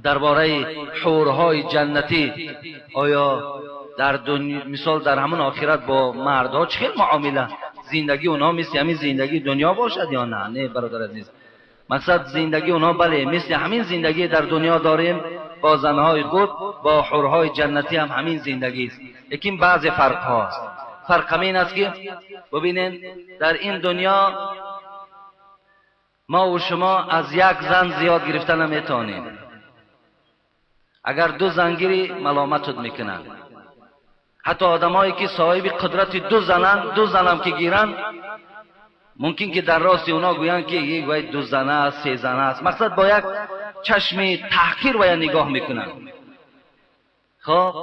درباره حورهای جنتی آیا در دنیا مثال در همون آخرت با مردها چه معامله زندگی اونها مثل همین زندگی دنیا باشد یا نه؟ نه برادر عزیز، مقصد زندگی اونها بله مثل همین زندگی در دنیا داریم با زنهای خود، با حورهای جنتی هم همین زندگی است، لیکن بعض فرق هاست. فرق همین است که ببینید در این دنیا ما و شما از یک زن زیاد گرفتن نمیتونیم. اگر دو زن گیری ملامتت میکنن. حتی آدمایی که صاحب قدرت دو زنم که گیرن ممکن که در راست اونا گویند که یک باید دو زنه است، سه زنه است. مقصد با یک چشم تحقیر و نگاه میکنن. خب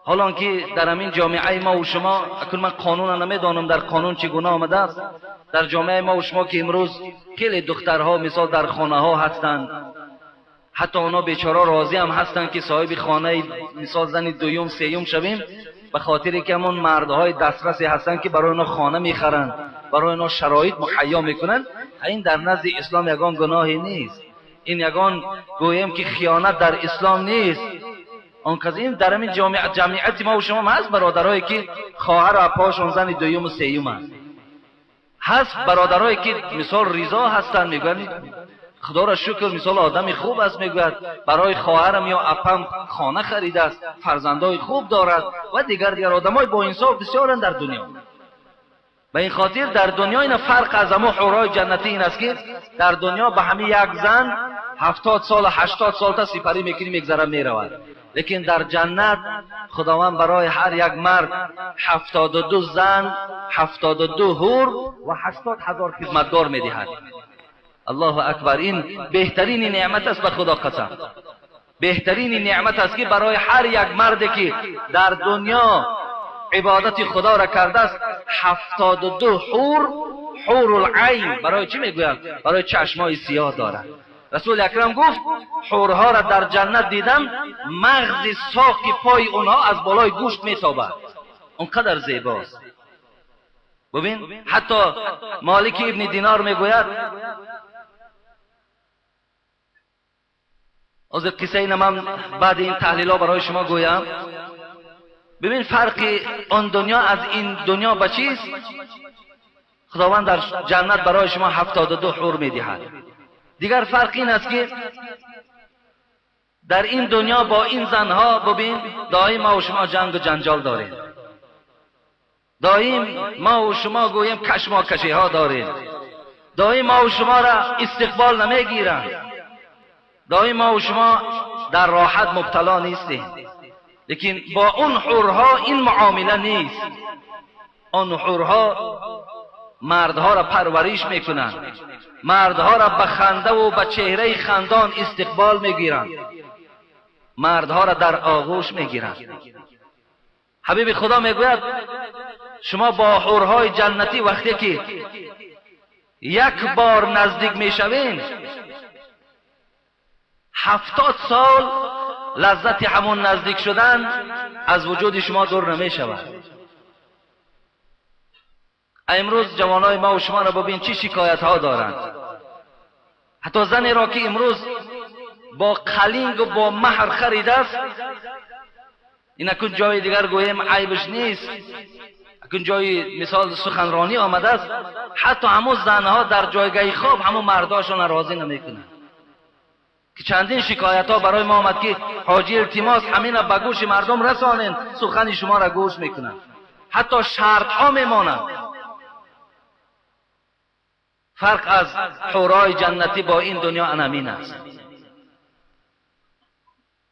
حالا که در همین جامعه ما و شما، اکنون من قانون نمیدانم در قانون چگونه آمده است، در جامعه ما و شما که امروز خیلی دخترها مثال در خانه ها هستند، حتی اونا بیچاره راضی هم هستند که صاحب خانه مثال زن دوم سیوم شویم، به خاطر که همون مردهای دسترسی هستند که برای اونا خانه میخرند، برای اونا شرایط مهیا میکنند. این در نزد اسلام یگان گناهی نیست، این یگان گویم که خیانت در اسلام نیست. آن کسی در همین جمعیت ما و شما هست برادرایی که خواهر و اپاشون زن دوم و سیوم هست برادرایی که مثال ریضا هستند، میگن خدا را شکر مثال آدمی خوب است، میگوید برای خواهرم یا اپم خانه خریده است، فرزندای خوب دارد و دیگر آدمای با انصاف بسیارن در دنیا. به این خاطر در دنیا این فرق از همه حورای جنتی این است که در دنیا به همین یک زن 70 سال 80 سال تا سپری میکنی میگذره میرود، لیکن در جنت خداوند برای هر یک مرد 72 زن 72 حور و 80,000 خدمتگار میدهد. الله اکبر، این بهترین نعمت است به خدا قسم، بهترین نعمت است که برای هر یک مردی که در دنیا عبادت خدا را کرده است 72 حور العین. برای چی میگویم؟ برای چشمای سیاه دارد. رسول اکرم گفت حورها را در جنت دیدم مغز ساق پای اونها از بالای گوشت میتابد، اونقدر زیباست. ببین حتی مالک ابن دینار میگوید، از قصه این من بعد این تحلیل ها برای شما گویم، ببین فرق آن دنیا از این دنیا به چیست؟ خداوند در جنت برای شما 72 حور میدهد. دیگر فرق این است که در این دنیا با این زنها ببین دائم ما و شما جنگ و جنجال داریم، دائم ما و شما گویم کشمکشی ها داریم، دائم ما و شما را استقبال نمیگیرن، دائم ما و شما در راحت مبتلا نیستیم. لیکن با اون حورها این معامله نیست. اون حورها مردها را پرورش میکنند، مردها را به خنده و به چهره خندان استقبال میگیرند، مردها را در آغوش میگیرند. حبیب خدا میگوید شما با حورهای جنتی وقتی که یک بار نزدیک میشوین 70 سال لذت همون نزدیک شدن از وجود شما دور نمیشود. امروز جوانای ما و شما را ببین چی شکایت ها دارند. حتی زنی را که امروز با قلینگ و با مهر خریده است، این اکن جای دیگر گویم عیبش نیست، اکن جای مثال سخنرانی آمده است، حتی همون زنها در جایگاه خواب همون مرداشون راضی نمیکنند. که چندین شکایت ها برای ما آمد که حاجی التماس همین به گوش مردم رسانین، سخن شما را گوش میکنند، حتی شرط ها میمانند. فرق از حورای جنتی با این دنیا انمین است.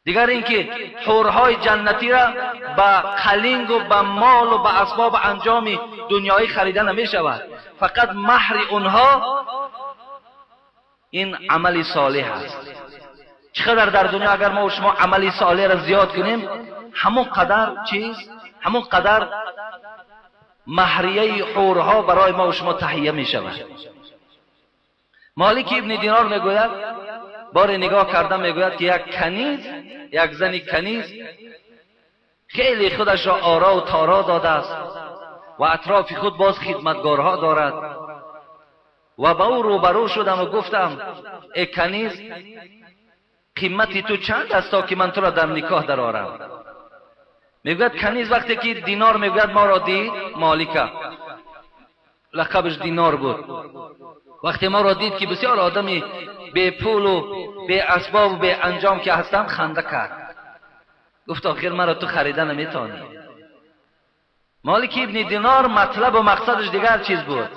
دیگر اینکه حورهای جنتی را با قلینگ و با مال و با اسباب انجام دنیایی خریده نمی شود، فقط مهر اونها این عمل صالح است. چقدر در دنیا اگر ما و شما عملی صالح را زیاد کنیم، همون قدر چیز، همون قدر مهریه حورها برای ما و شما تهیه می شود. مالک ابن دینار میگوید، بار نگاه کردم، میگوید که یک کنیز، یک زن کنیز خیلی خودش را آرا و تارا داده است و اطراف خود باز خدمتگارها دارد و با او روبرو شدم و گفتم ای کنیز، قیمت تو چند است تا که من تو را در نکاح درآورم؟ میگوید کنیز وقتی که دینار میگوید ما را دید، مالکه لقبش دینار بود، وقتی ما را دید که بسیار آدمی به پول و به اسباب و به انجام که هستم، خنده کرد. گفت آخر مرا تو خریدن نمیتانی. مالک ابن دینار مطلب و مقصدش دیگر چیز بود.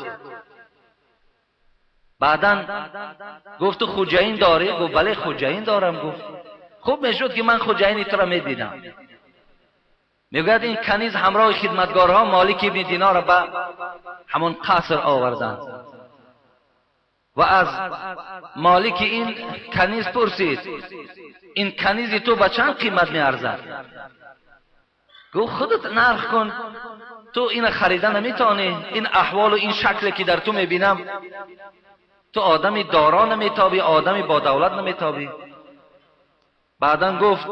بعدن گفت تو خوجین داری؟ گفت بله خوجین دارم. گفت خوب میشد که من خوجین تو را میدیدم. میگوید این کنیز همراه خدمتگارها مالک ابن دینار را به همون قصر آوردند و از مالک این کنیز پرسید این کنیز تو به چند قیمت میارزد؟ گفت خودت نرخ کن، تو این خریدن نمیتونی. این احوال و این شکلی که در تو میبینم، تو آدمی دارا نمیتابی، آدمی با دولت نمیتابی. بعدن گفت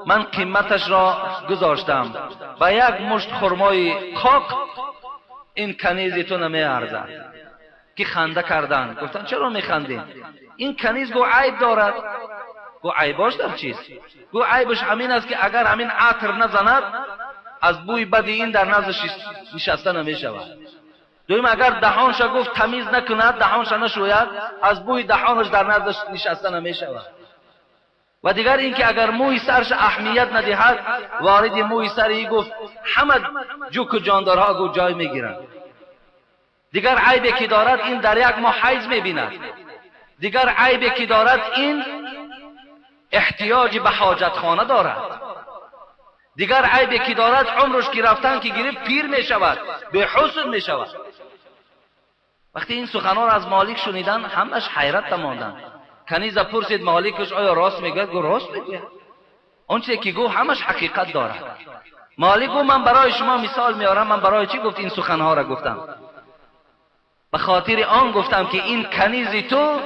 من قیمتش را گذاشتم و یک مشت خرمای خاک این کنیز تو نمیارزد. که خنده کردند. گفتن چرا میخندین؟ این کنیز گو عیب دارد. گو عیباش در چیست؟ گو عیبش همین است که اگر همین عطر نزند از بوی بدی این در نزدش نشسته نمیشود. دویم اگر دهانش گفت تمیز نکند، دهانش نشوید، از بوی دهانش در نزدش نشسته نمیشود. و دیگر اینکه اگر موی سرش اهمیت ندهد، وارد موی سری گفت همه جوک و جاندارها گو جای میگیرند. دیگر عیبی که دارد این در یک ماه حیض میبیند. دیگر عیبی که دارد این احتیاج به حاجتخانه دارد. دیگر عیبی که دارد عمرش که رفتن که گیره پیر میشود، به حسن میشود. وقتی این سخنان از مالک شنیدن همش حیرت ماندند. کنیز پرسید مالکش آیا راست میگه؟ گفت راست میگه. اون چیزی که گفت همش حقیقت دارد. مالک گفت من برای شما مثال میارم. من برای چی گفت این سخنها را گفتم؟ به خاطر آن گفتم که این کنیز تو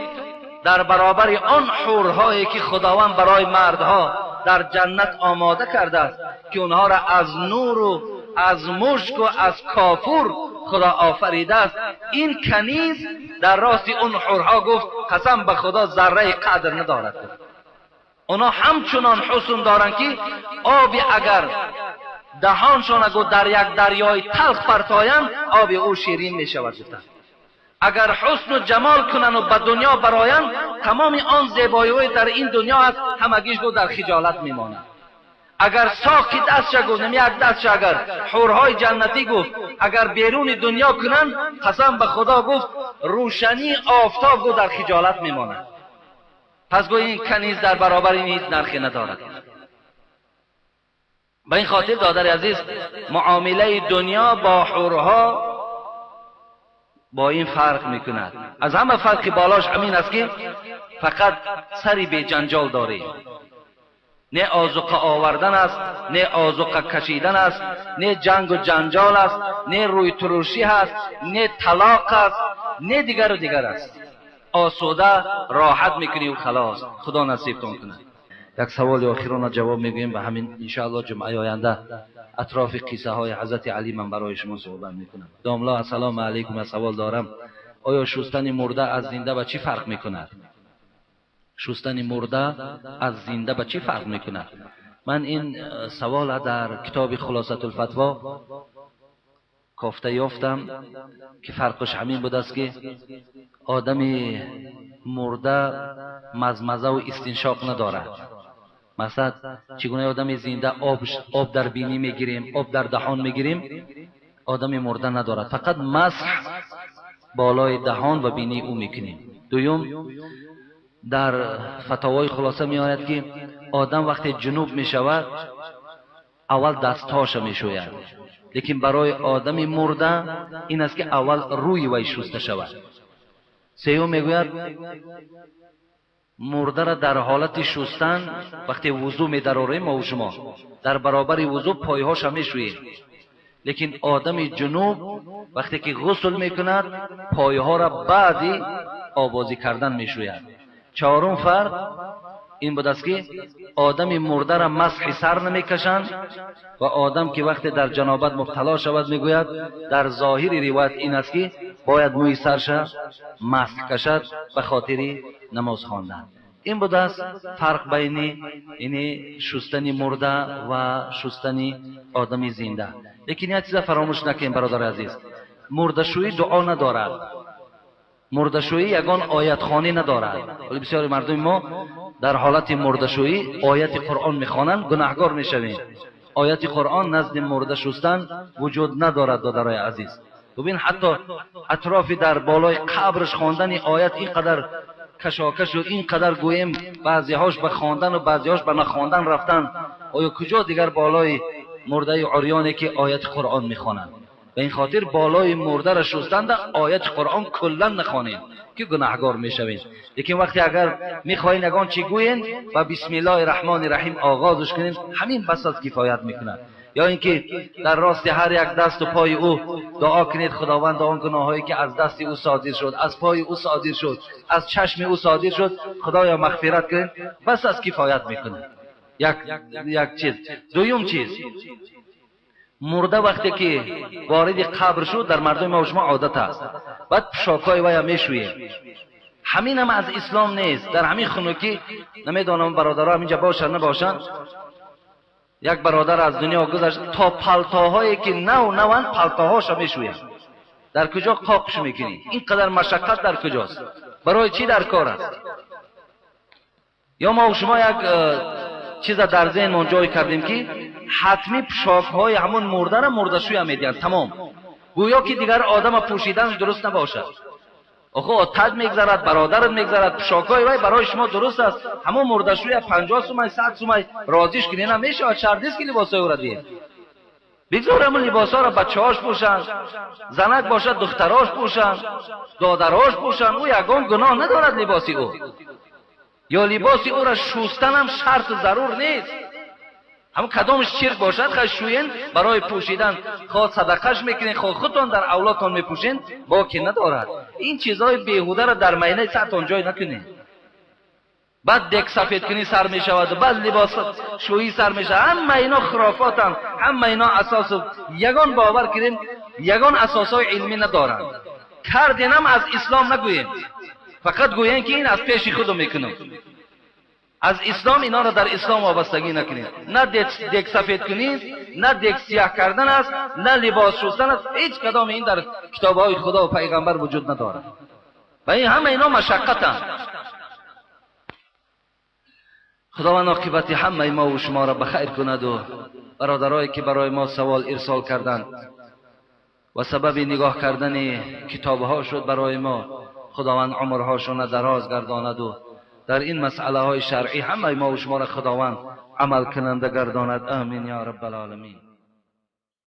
در برابر آن حورهایی که خداوند برای مردها در جنت آماده کرده است که اونها را از نور و از مشک و از کافور خدا آفریده است، این کنیز در راست اون حورها گفت قسم به خدا ذره قدر ندارد. اونا همچنان حسن دارند که آبی اگر دهانشان اگر در یک دریای تلخ پرتایند آب او شیرین می شود. اگر حسن و جمال کنن و به دنیا برایند تمام آن زیبایی در این دنیا است همگیش گو در خجالت میمانند. اگر ساقی دستش گفت نمی یک دستش اگر حورهای جنتی گفت اگر بیرون دنیا کنن قسم به خدا گفت روشنی آفتاب گو در خجالت میمانند. پس گو این کنیز در برابر این هیچ نرخی ندارد. به این خاطر دادر عزیز معامله دنیا با حورها با این فرق میکند. از همه فرق بالاش همین است که فقط سری به جنجال داره. نه آذوقه آوردن است، نه آذوقه کشیدن است، نه جنگ و جنجال است، نه روی تروشی است، نه طلاق است، نه دیگر و دیگر است. آسوده راحت میکنی و خلاص. خدا نصیبتون کنه. یک سوال آخرانه جواب میگویم و همین انشاءالله جمعه آینده اطراف قصه های حضرت علی من برای شما صحبت میکنم. داملا السلام علیکم. از سوال دارم آیا شستن مرده از زنده به چی فرق میکند؟ شستن مرده از زنده به چی فرق میکند؟ من این سوال در کتاب خلاصة الفتوا گفته یافتم که فرقش همین بود است که آدم مرده مزمزه و استنشاق ندارد. مثلا چگونه آدم زنده آب در بینی میگیریم، آب در دهان میگیریم، آدم مرده ندارد. فقط مسح بالای دهان و بینی او میکنیم. دوم در فتاوای خلاصه میآید که آدم وقتی جنوب میشود اول دستهاش میشوید، لیکن برای آدم مرده این است که اول روی وی شسته شود. سیوم میگوید مرده را در حالت شستن وقتی وضو می‌داریم ما و شما در برابر وضو پایهاش میشوییم، لیکن آدم جنوب وقتی که غسل میکند پایها را بعدی آبازی کردن میشوید. چهارم فرق این بود است که آدم مرده را مسح سر نمیکشند و آدم که وقتی در جنابت مبتلا شود میگوید در ظاهر روایت این است که باید موی سرش مسح کشد به خاطر نماز خواندن. این بود است فرق بین یعنی شستن مرده و شستن آدمی زنده. لیکن یک چیز فراموش نکنیم برادر عزیز، مرده‌شویی دعا ندارد، مرده‌شویی یگان آیت خوانی ندارد. ولی بسیاری مردم ما در حالت مرده‌شویی آیت قرآن میخوانند، گناهگار میشویم. آیت قرآن نزد مرده شستن وجود ندارد برادرای عزیز. ببین حتی اطراف در بالای قبرش خواندن آیت اینقدر کشاکش و اینقدر گویم بعضی هاش به خواندن و بعضی هاش به نخواندن رفتن. آیا کجا دیگر بالای مرده عریانی که آیت قرآن میخوانند؟ به این خاطر بالای مرده را شستند آیت قرآن کلا نخوانید که گناهگار میشوید. لیکن وقتی اگر میخواین یگان چی گوین و بسم الله الرحمن الرحیم آغازش کنین، همین بس از کفایت میکنه. یا اینکه در راست هر یک دست و پای او دعا کنید خداوند آن گناهایی که از دست او صادر شد، از پای او صادر شد، از چشم او صادر شد، خدایا مغفرت کن، بس از کفایت میکنه. یک چیز. دوم چیز، مرده وقتی که وارد قبر شد در مردم ما و شما عادت است، بعد پشاکای وی میشوییم. همین هم از اسلام نیست. در همین خنوکی نمیدانم برادرها همینجا باشن نباشن، یک برادر از دنیا گذشت، تا پلتاهایی که نوان پلتاهاش میشوید. در کجا قاقش میکنی؟ اینقدر مشقت در کجاست؟ برای چی در کار است؟ یا ما و شما یک چیز در ذهن من جای کردیم که حتمی پشاک های همون مرده را مرده‌شوی هم میدین، تمام، گویا که دیگر آدم پوشیدن درست نباشد. آخه تد میگذرد، برادرت میگذرد، پشاکای وای برای شما درست است. همون مرده‌شوی 50 سومای 100 سومای راضیش کنین نمیشه. چردیس که لباسای او را دید بگذار همون لباسا را بچه‌هاش پوشن، زنک باشد دختراش پوشن، دادراش پوشن. او یگان گناه ندارد لباسی او، یا لباسی او را شستن هم شرط و ضرور نیست. همون کدامش چرک باشد خشوین برای پوشیدن خواه صدقش میکنین، خواه خودتان در اولادتان میپوشین، باکی ندارد. این چیزهای بیهوده را در مینه سرتان جای نکنین. بعد دک سفید کنی سر میشود و بعد لباس شویی سر میشه. همه اینا خرافاتن، همه اینا اساس یگان باور کردیم، یگان اساسای علمی ندارن. کردینم از اسلام نگوییم، فقط گویین که این از پیش خودم میکنم. از اسلام اینا را در اسلام وابستگی نکنید. نه دک سفید کنید، نه دک سیاه کردن است، نه لباس شستن است. هیچ کدام این در کتابهای خدا و پیغمبر وجود ندارد. و این همه اینا مشقتند. خداوند عاقبت همه ما و شما را بخیر کند و برادرایی که برای ما سوال ارسال کردند و سبب نگاه کردن کتابها شد برای ما، خداوند عمرهاشون دراز گرداند و در این مسئله های شرعی همه ما و شما را خداوند عمل کننده گرداند. آمین یا رب العالمین.